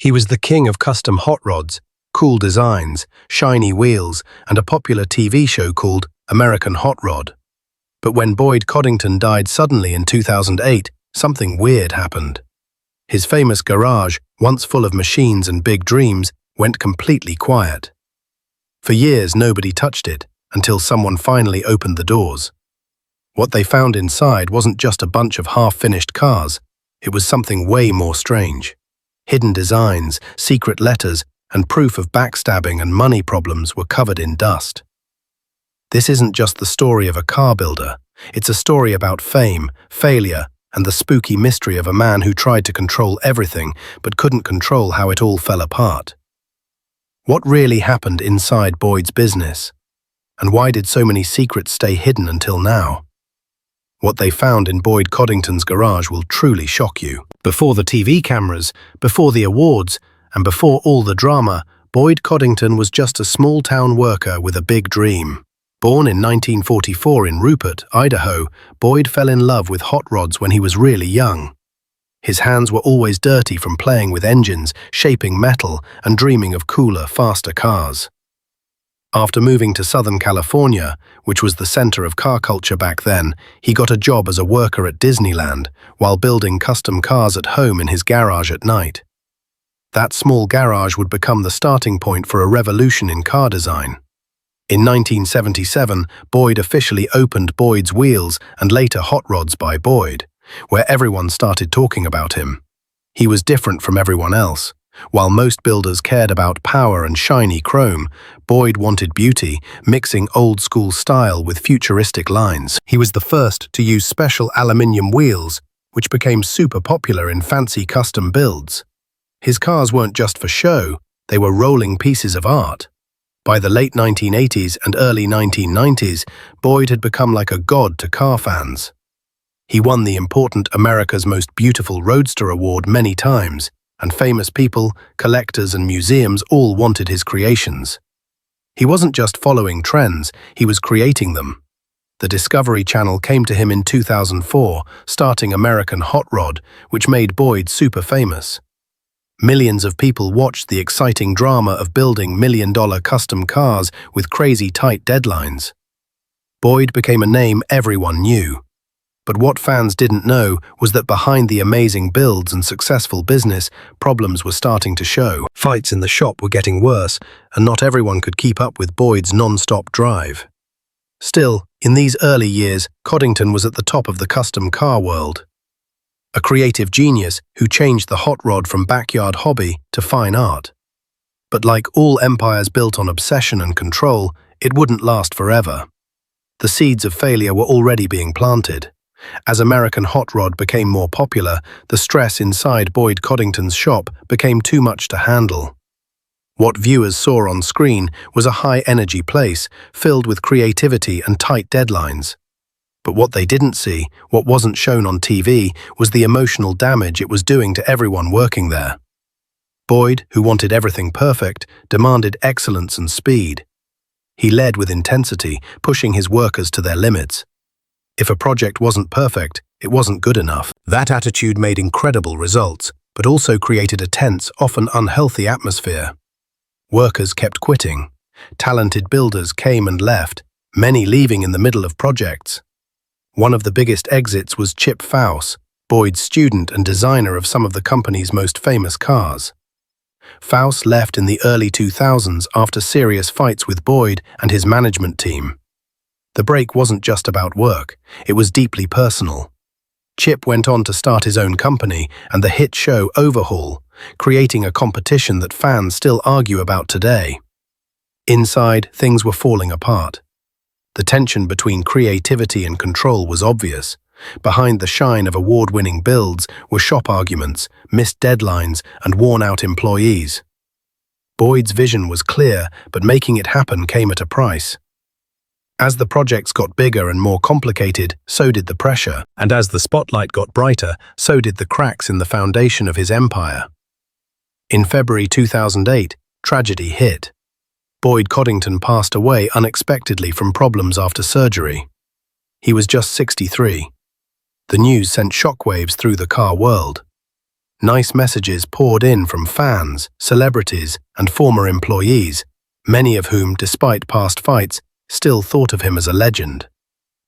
He was the king of custom hot rods, cool designs, shiny wheels, and a popular TV show called American Hot Rod. But when Boyd Coddington died suddenly in 2008, something weird happened. His famous garage, once full of machines and big dreams, went completely quiet. For years, nobody touched it, until someone finally opened the doors. What they found inside wasn't just a bunch of half-finished cars, it was something way more strange. Hidden designs, secret letters, and proof of backstabbing and money problems were covered in dust. This isn't just the story of a car builder, it's a story about fame, failure, and the spooky mystery of a man who tried to control everything but couldn't control how it all fell apart. What really happened inside Boyd's business? And why did so many secrets stay hidden until now? What they found in Boyd Coddington's garage will truly shock you. Before the TV cameras, before the awards, and before all the drama, Boyd Coddington was just a small-town worker with a big dream. Born in 1944 in Rupert, Idaho, Boyd fell in love with hot rods when he was really young. His hands were always dirty from playing with engines, shaping metal, and dreaming of cooler, faster cars. After moving to Southern California, which was the center of car culture back then, he got a job as a worker at Disneyland, while building custom cars at home in his garage at night. That small garage would become the starting point for a revolution in car design. In 1977, Boyd officially opened Boyd's Wheels and later Hot Rods by Boyd, where everyone started talking about him. He was different from everyone else. While most builders cared about power and shiny chrome, Boyd wanted beauty, mixing old-school style with futuristic lines. He was the first to use special aluminium wheels, which became super popular in fancy custom builds. His cars weren't just for show, they were rolling pieces of art. By the late 1980s and early 1990s, Boyd had become like a god to car fans. He won the important America's Most Beautiful Roadster award many times, and famous people, collectors, and museums all wanted his creations. He wasn't just following trends, he was creating them. The Discovery Channel came to him in 2004, starting American Hot Rod, which made Boyd super famous. Millions of people watched the exciting drama of building million-dollar custom cars with crazy tight deadlines. Boyd became a name everyone knew. But what fans didn't know was that behind the amazing builds and successful business, problems were starting to show. Fights in the shop were getting worse, and not everyone could keep up with Boyd's non-stop drive. Still, in these early years, Coddington was at the top of the custom car world. A creative genius who changed the hot rod from backyard hobby to fine art. But like all empires built on obsession and control, it wouldn't last forever. The seeds of failure were already being planted. As American Hot Rod became more popular, the stress inside Boyd Coddington's shop became too much to handle. What viewers saw on screen was a high-energy place, filled with creativity and tight deadlines. But what they didn't see, what wasn't shown on TV, was the emotional damage it was doing to everyone working there. Boyd, who wanted everything perfect, demanded excellence and speed. He led with intensity, pushing his workers to their limits. If a project wasn't perfect, it wasn't good enough. That attitude made incredible results, but also created a tense, often unhealthy atmosphere. Workers kept quitting. Talented builders came and left, many leaving in the middle of projects. One of the biggest exits was Chip Fouse, Boyd's student and designer of some of the company's most famous cars. Fouse left in the early 2000s after serious fights with Boyd and his management team. The break wasn't just about work, it was deeply personal. Chip went on to start his own company and the hit show Overhaul, creating a competition that fans still argue about today. Inside, things were falling apart. The tension between creativity and control was obvious. Behind the shine of award-winning builds were shop arguments, missed deadlines, and worn-out employees. Boyd's vision was clear, but making it happen came at a price. As the projects got bigger and more complicated, so did the pressure. And as the spotlight got brighter, so did the cracks in the foundation of his empire. In February 2008, tragedy hit. Boyd Coddington passed away unexpectedly from problems after surgery. He was just 63. The news sent shockwaves through the car world. Nice messages poured in from fans, celebrities, and former employees, many of whom, despite past fights, still thought of him as a legend.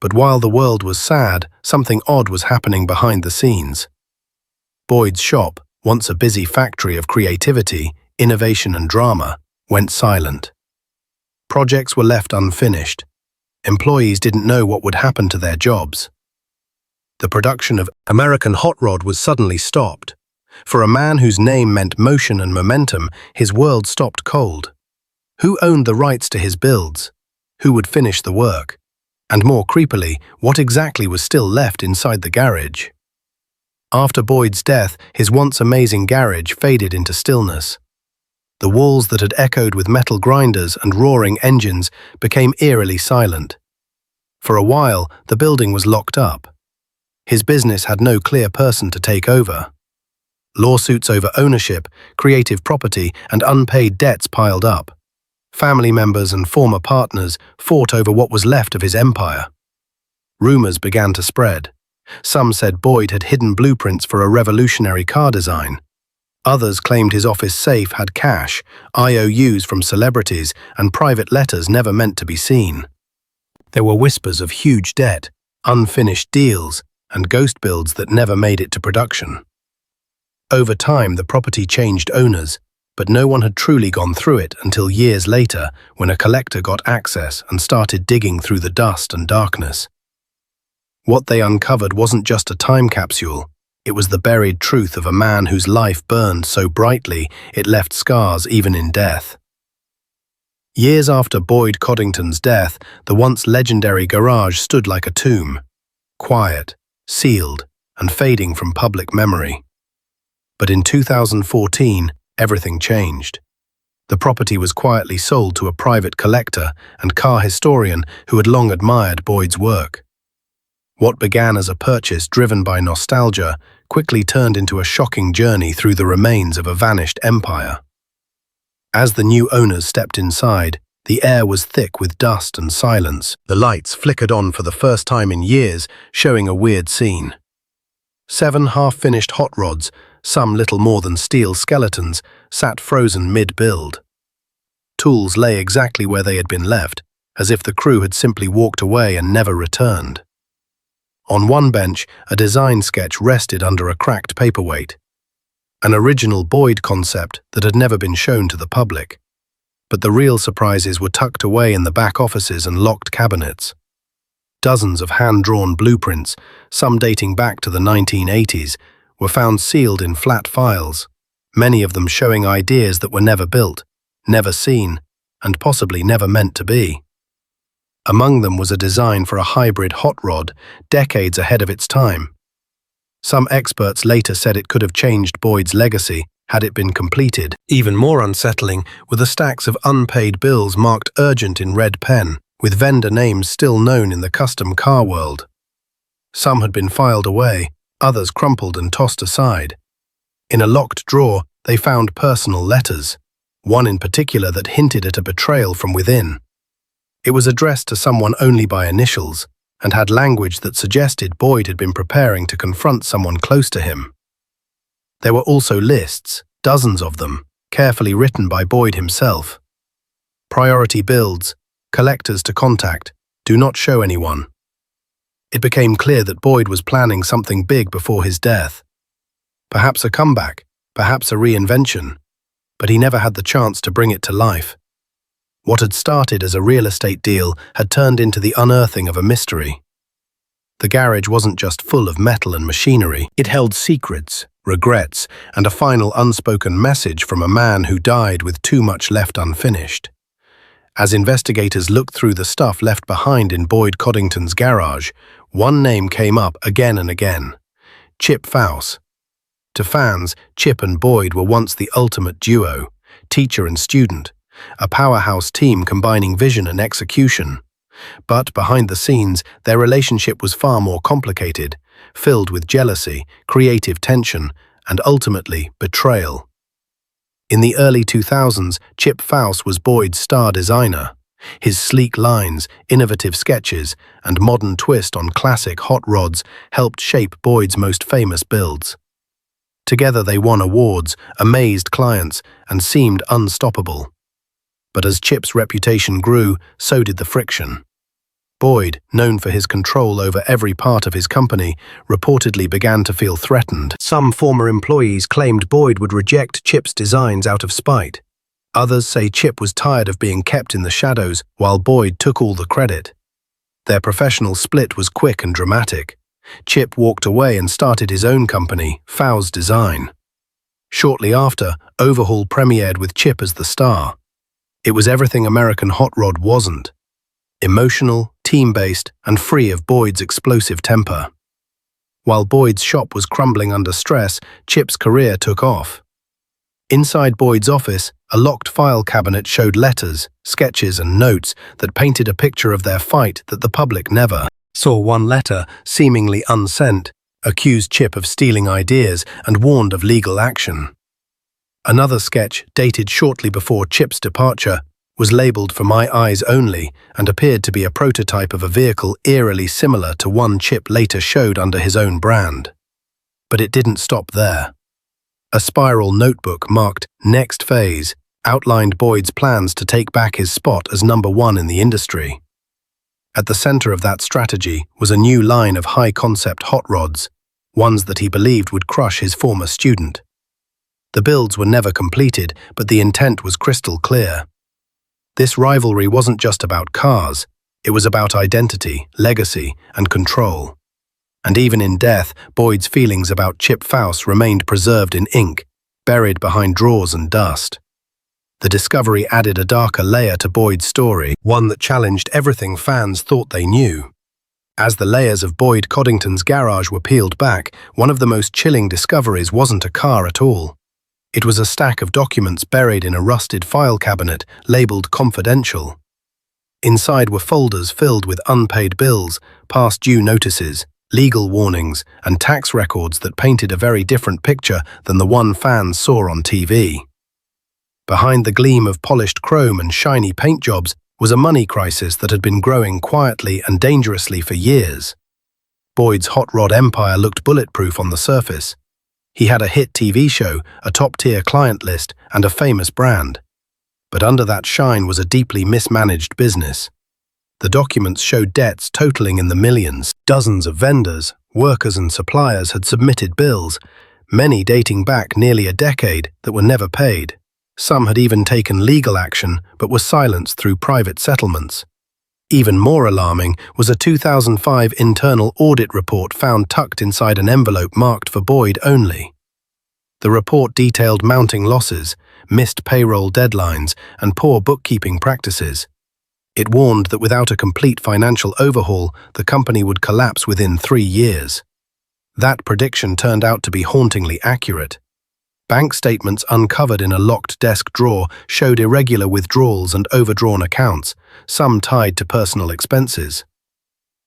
But while the world was sad, something odd was happening behind the scenes. Boyd's shop, once a busy factory of creativity, innovation and drama, went silent. Projects were left unfinished. Employees didn't know what would happen to their jobs. The production of American Hot Rod was suddenly stopped. For a man whose name meant motion and momentum, his world stopped cold. Who owned the rights to his builds? Who would finish the work? And more creepily, what exactly was still left inside the garage? After Boyd's death, his once amazing garage faded into stillness. The walls that had echoed with metal grinders and roaring engines became eerily silent. For a while, the building was locked up. His business had no clear person to take over. Lawsuits over ownership, creative property, and unpaid debts piled up. Family members and former partners fought over what was left of his empire. Rumors began to spread. Some said Boyd had hidden blueprints for a revolutionary car design. Others claimed his office safe had cash, IOUs from celebrities, and private letters never meant to be seen. There were whispers of huge debt, unfinished deals, and ghost builds that never made it to production. Over time, the property changed owners, but no one had truly gone through it until years later, when a collector got access and started digging through the dust and darkness. What they uncovered wasn't just a time capsule. It was the buried truth of a man whose life burned so brightly it left scars even in death. Years after Boyd Coddington's death, the once legendary garage stood like a tomb, quiet, sealed, and fading from public memory. But in 2014, everything changed. The property was quietly sold to a private collector and car historian who had long admired Boyd's work. What began as a purchase driven by nostalgia quickly turned into a shocking journey through the remains of a vanished empire. As the new owners stepped inside, the air was thick with dust and silence. The lights flickered on for the first time in years, showing a weird scene. 7 half-finished hot rods, some little more than steel skeletons, sat frozen mid-build. Tools lay exactly where they had been left, as if the crew had simply walked away and never returned. On one bench, a design sketch rested under a cracked paperweight, an original Boyd concept that had never been shown to the public. But the real surprises were tucked away in the back offices and locked cabinets. Dozens of hand-drawn blueprints, some dating back to the 1980s, were found sealed in flat files, many of them showing ideas that were never built, never seen, and possibly never meant to be. Among them was a design for a hybrid hot rod, decades ahead of its time. Some experts later said it could have changed Boyd's legacy had it been completed. Even more unsettling were the stacks of unpaid bills marked urgent in red pen, with vendor names still known in the custom car world. Some had been filed away, others crumpled and tossed aside. In a locked drawer, they found personal letters, one in particular that hinted at a betrayal from within. It was addressed to someone only by initials, and had language that suggested Boyd had been preparing to confront someone close to him. There were also lists, dozens of them, carefully written by Boyd himself. Priority builds, collectors to contact, do not show anyone. It became clear that Boyd was planning something big before his death. Perhaps a comeback, perhaps a reinvention, but he never had the chance to bring it to life. What had started as a real estate deal had turned into the unearthing of a mystery. The garage wasn't just full of metal and machinery. It held secrets, regrets, and a final unspoken message from a man who died with too much left unfinished. As investigators looked through the stuff left behind in Boyd Coddington's garage, one name came up again and again: Chip Faust. To fans, Chip and Boyd were once the ultimate duo, teacher and student, a powerhouse team combining vision and execution. But behind the scenes, their relationship was far more complicated, filled with jealousy, creative tension, and ultimately betrayal. In the early 2000s, Chip Faust was Boyd's star designer. His sleek lines, innovative sketches, and modern twist on classic hot rods helped shape Boyd's most famous builds. Together they won awards, amazed clients, and seemed unstoppable. But as Chip's reputation grew, so did the friction. Boyd, known for his control over every part of his company, reportedly began to feel threatened. Some former employees claimed Boyd would reject Chip's designs out of spite. Others say Chip was tired of being kept in the shadows, while Boyd took all the credit. Their professional split was quick and dramatic. Chip walked away and started his own company, Fow's Design. Shortly after, Overhaul premiered with Chip as the star. It was everything American Hot Rod wasn't. Emotional, team-based, and free of Boyd's explosive temper. While Boyd's shop was crumbling under stress, Chip's career took off. Inside Boyd's office, a locked file cabinet showed letters, sketches, and notes that painted a picture of their fight that the public never saw. One letter, seemingly unsent, accused Chip of stealing ideas and warned of legal action. Another sketch, dated shortly before Chip's departure, was labeled "For My Eyes Only" and appeared to be a prototype of a vehicle eerily similar to one Chip later showed under his own brand. But it didn't stop there. A spiral notebook marked "Next Phase" outlined Boyd's plans to take back his spot as #1 in the industry. At the center of that strategy was a new line of high-concept hot rods, ones that he believed would crush his former student. The builds were never completed, but the intent was crystal clear. This rivalry wasn't just about cars, it was about identity, legacy, and control. And even in death, Boyd's feelings about Chip Faust remained preserved in ink, buried behind drawers and dust. The discovery added a darker layer to Boyd's story, one that challenged everything fans thought they knew. As the layers of Boyd Coddington's garage were peeled back, one of the most chilling discoveries wasn't a car at all. It was a stack of documents buried in a rusted file cabinet, labeled "Confidential." Inside were folders filled with unpaid bills, past due notices, legal warnings, and tax records that painted a very different picture than the one fans saw on TV. Behind the gleam of polished chrome and shiny paint jobs was a money crisis that had been growing quietly and dangerously for years. Boyd's hot rod empire looked bulletproof on the surface. He had a hit TV show, a top-tier client list, and a famous brand. But under that shine was a deeply mismanaged business. The documents showed debts totaling in the millions. Dozens of vendors, workers, and suppliers had submitted bills, many dating back nearly a decade, that were never paid. Some had even taken legal action, but were silenced through private settlements. Even more alarming was a 2005 internal audit report found tucked inside an envelope marked for Boyd only. The report detailed mounting losses, missed payroll deadlines, and poor bookkeeping practices. It warned that without a complete financial overhaul, the company would collapse within 3 years. That prediction turned out to be hauntingly accurate. Bank statements uncovered in a locked desk drawer showed irregular withdrawals and overdrawn accounts, some tied to personal expenses.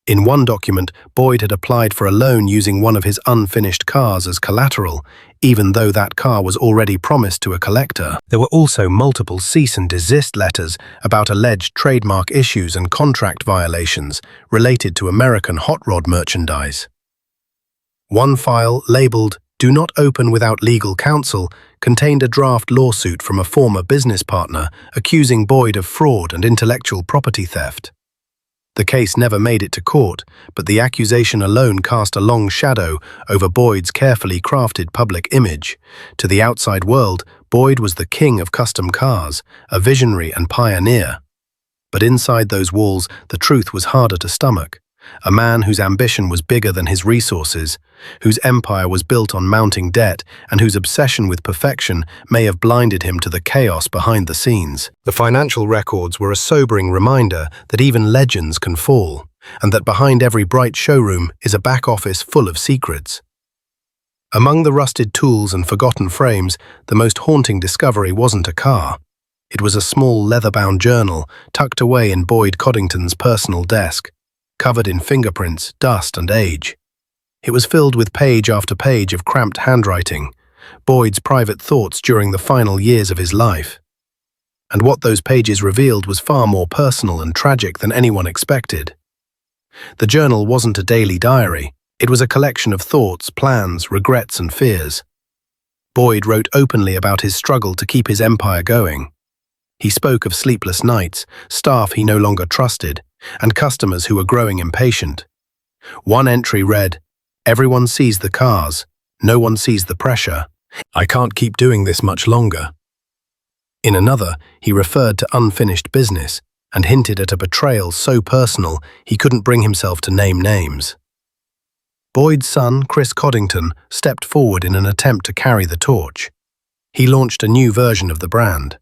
In one document, Boyd had applied for a loan using one of his unfinished cars as collateral, even though that car was already promised to a collector. There were also multiple cease and desist letters about alleged trademark issues and contract violations related to American hot rod merchandise. One file, labeled "Do Not Open Without Legal Counsel," contained a draft lawsuit from a former business partner accusing Boyd of fraud and intellectual property theft. The case never made it to court, but the accusation alone cast a long shadow over Boyd's carefully crafted public image. To the outside world, Boyd was the king of custom cars, a visionary and pioneer. But inside those walls, the truth was harder to stomach. A man whose ambition was bigger than his resources, whose empire was built on mounting debt, and whose obsession with perfection may have blinded him to the chaos behind the scenes. The financial records were a sobering reminder that even legends can fall, and that behind every bright showroom is a back office full of secrets. Among the rusted tools and forgotten frames, the most haunting discovery wasn't a car. It was a small leather-bound journal tucked away in Boyd Coddington's personal desk, covered in fingerprints, dust, and age. It was filled with page after page of cramped handwriting, Boyd's private thoughts during the final years of his life. And what those pages revealed was far more personal and tragic than anyone expected. The journal wasn't a daily diary. It was a collection of thoughts, plans, regrets, and fears. Boyd wrote openly about his struggle to keep his empire going. He spoke of sleepless nights, staff he no longer trusted, and customers who were growing impatient. One entry read, "Everyone sees the cars, no one sees the pressure. I can't keep doing this much longer." In another, he referred to unfinished business and hinted at a betrayal so personal he couldn't bring himself to name names. Boyd's son, Chris Coddington, stepped forward in an attempt to carry the torch. He launched a new version of the brand.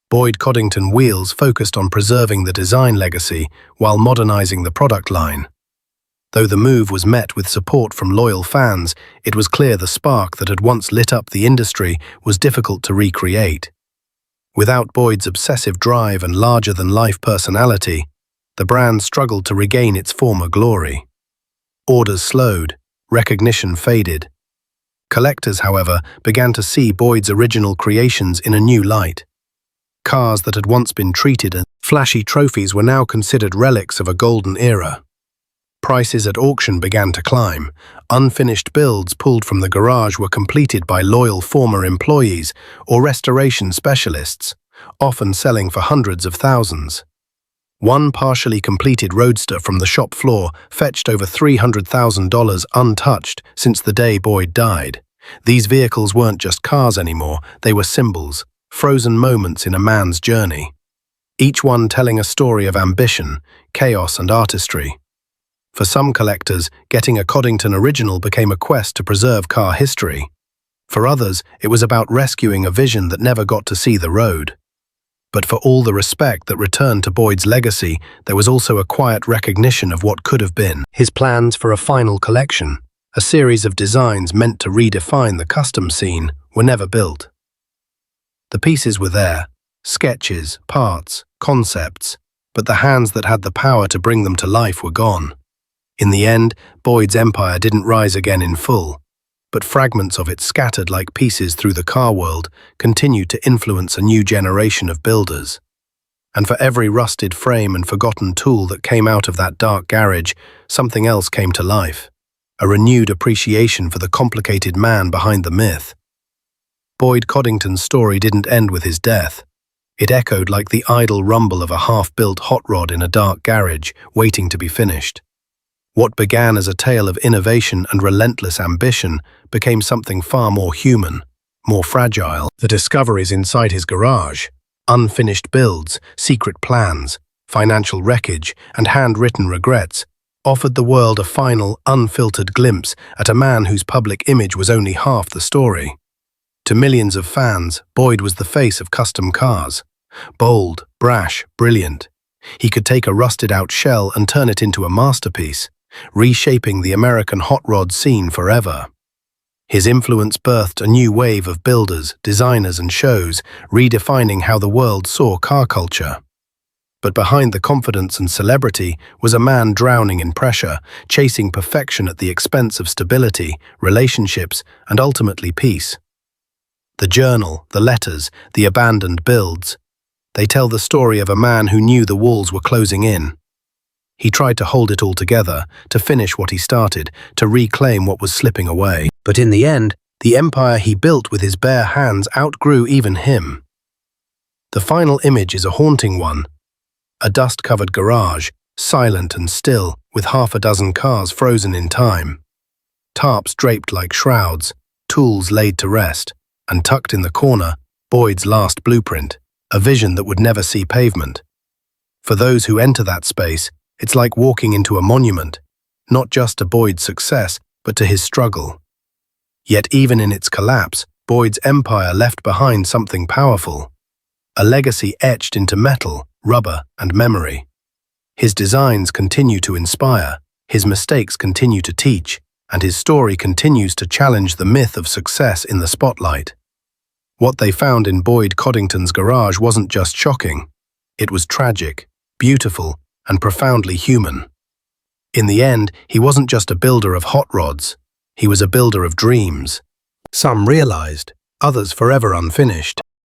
Boyd Coddington Wheels focused on preserving the design legacy while modernizing the product line. Though the move was met with support from loyal fans, it was clear the spark that had once lit up the industry was difficult to recreate. Without Boyd's obsessive drive and larger-than-life personality, the brand struggled to regain its former glory. Orders slowed, recognition faded. Collectors, however, began to see Boyd's original creations in a new light. Cars that had once been treated as flashy trophies were now considered relics of a golden era. Prices at auction began to climb. Unfinished builds pulled from the garage were completed by loyal former employees or restoration specialists, often selling for hundreds of thousands. One partially completed roadster from the shop floor fetched over $300,000 untouched since the day Boyd died. These vehicles weren't just cars anymore, they were symbols, frozen moments in a man's journey. Each one telling a story of ambition, chaos, and artistry. For some collectors, getting a Coddington original became a quest to preserve car history. For others, it was about rescuing a vision that never got to see the road. But for all the respect that returned to Boyd's legacy, there was also a quiet recognition of what could have been. His plans for a final collection, a series of designs meant to redefine the custom scene, were never built. The pieces were there, sketches, parts, concepts, but the hands that had the power to bring them to life were gone. In the end, Boyd's empire didn't rise again in full, but fragments of it scattered like pieces through the car world continued to influence a new generation of builders. And for every rusted frame and forgotten tool that came out of that dark garage, something else came to life, a renewed appreciation for the complicated man behind the myth. Boyd Coddington's story didn't end with his death. It echoed like the idle rumble of a half-built hot rod in a dark garage, waiting to be finished. What began as a tale of innovation and relentless ambition became something far more human, more fragile. The discoveries inside his garage, unfinished builds, secret plans, financial wreckage, and handwritten regrets, offered the world a final, unfiltered glimpse at a man whose public image was only half the story. To millions of fans, Boyd was the face of custom cars. Bold, brash, brilliant. He could take a rusted-out shell and turn it into a masterpiece, reshaping the American hot rod scene forever. His influence birthed a new wave of builders, designers, and shows, redefining how the world saw car culture. But behind the confidence and celebrity was a man drowning in pressure, chasing perfection at the expense of stability, relationships, and ultimately peace. The journal, the letters, the abandoned builds, they tell the story of a man who knew the walls were closing in. He tried to hold it all together, to finish what he started, to reclaim what was slipping away. But in the end, the empire he built with his bare hands outgrew even him. The final image is a haunting one. A dust-covered garage, silent and still, with half a dozen cars frozen in time. Tarps draped like shrouds, tools laid to rest, and tucked in the corner, Boyd's last blueprint, a vision that would never see pavement. For those who enter that space, it's like walking into a monument, not just to Boyd's success, but to his struggle. Yet even in its collapse, Boyd's empire left behind something powerful, a legacy etched into metal, rubber, and memory. His designs continue to inspire, his mistakes continue to teach, and his story continues to challenge the myth of success in the spotlight. What they found in Boyd Coddington's garage wasn't just shocking. It was tragic, beautiful, and profoundly human. In the end, he wasn't just a builder of hot rods, he was a builder of dreams. Some realized, others forever unfinished.